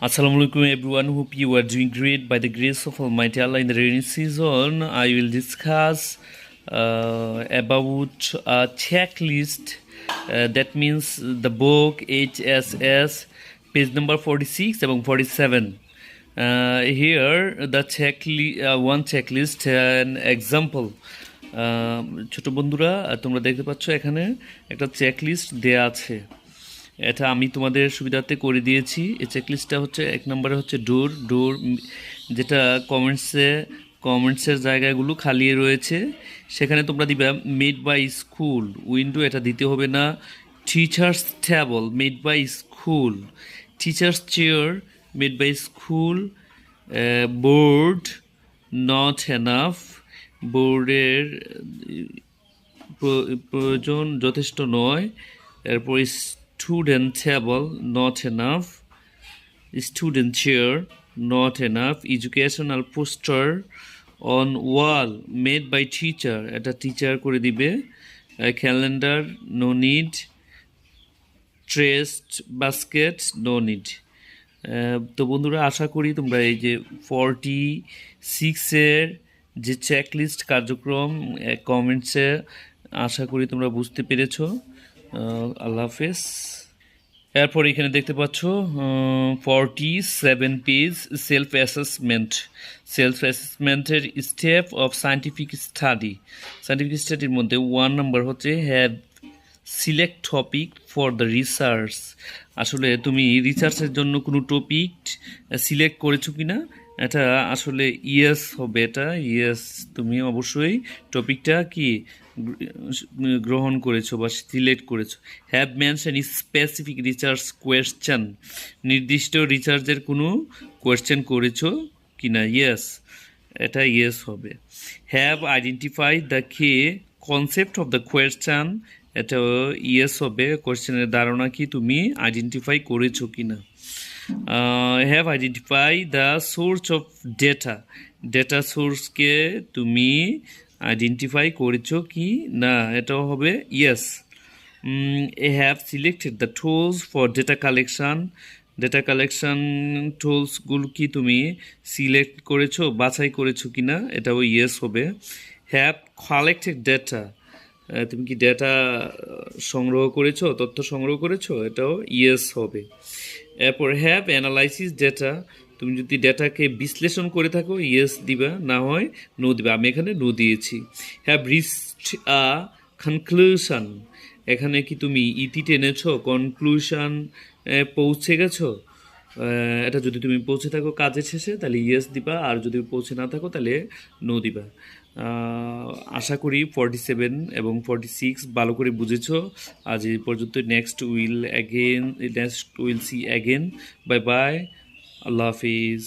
Assalamualaikum everyone. Hope you are doing great by the grace of Almighty Allah. In the rainy season, I will discuss about a checklist. That means the book HSS, page number 46 এবং 47. Here the one checklist, an example. ছোট বন্ধুরা, তোমরা দেখতে পাচ্ছ এখানে একটা checklist দেয়া আছে। এটা আমি তোমাদের সুবিধার্থে করে দিয়েছি। এই চেকলিস্টটা হচ্ছে এক নম্বরে হচ্ছে ডোর যেটা কমেন্টসের জায়গাগুলো খালি রয়েছে, সেখানে তোমরা দিবা মেড বাই স্কুল। উইন্ডো এটা দিতে হবে না। Teachers table made by school, teachers chair made by school, board not enough, বোর্ডের প্রয়োজন যথেষ্ট নয়। এরপর student table not enough, student chair not enough, educational poster on wall made by teacher, এটা টিচার করে দিবে। Calendar no need, trash basket no need. তো বন্ধুরা, আশা করি তোমরা এই যে 46-এর যে চেকলিস্ট কার্যক্রম কমেন্টসে আশা করি তোমরা বুঝতে পেরেছ। আল্লাহ হাফেজ। এরপর এখানে দেখতে পাচ্ছ 47 পেজ সেলফ অ্যাসেসমেন্টের স্টেপ অফ সায়েন্টিফিক স্টাডির মধ্যে 1 নম্বর হচ্ছে have select topic for the research. আসলে তুমি রিসার্চের জন্য কোনো টপিক সিলেক্ট করেছো কি না, এটা আসলে ইয়েস হবে। এটা ইয়েস, তুমি অবশ্যই টপিকটা কি গ্রহণ করেছো বা সিলেক্ট করেছো। Have mention specific research question, নির্দিষ্ট রিসার্চের কোনো কোয়েশ্চেন করেছো কি না, ইয়েস, এটা ইয়েস হবে। Have identify the key concept of the question, এটা ইয়েস হবে। কোয়েশ্চেনের ধারণা কি তুমি আইডেন্টিফাই করেছো কি না। Have identify the source of data সোর্সকে তুমি আইডেন্টিফাই করেছো কি না, এটাও হবে yes. Have selected the tools for data collection টুলসগুলো কি তুমি সিলেক্ট করেছো, বাছাই করেছো কি না, এটাও ইয়েস হবে। হ্যাভ কালেক্টেড ডেটা, তুমি কি ডেটা সংগ্রহ করেছো, তথ্য সংগ্রহ করেছো, এটাও ইয়েস হবে। এরপর হ্যাভ অ্যানালাইসিস ডেটা, তুমি যদি ডেটাকে বিশ্লেষণ করে থাকো ইয়েস দিবা, না হয় নো দিবা। আমি এখানে নো দিয়েছি। হ্যাভ রিচড আ কনক্লুশন, এখানে কি তুমি ইতি টেনেছো, কনক্লুশন পৌঁছে গেছো, এটা যদি তুমি পৌঁছে থাকো কাজের শেষে তাহলে ইয়েস দিবা, আর যদি পৌঁছে না থাকো তাহলে নো দিবা। আশা করি 47 এবং 46 ভালো করে বুঝেছো। আজ এই পর্যন্ত। Next will see again. Bye bye, Allah Hafiz.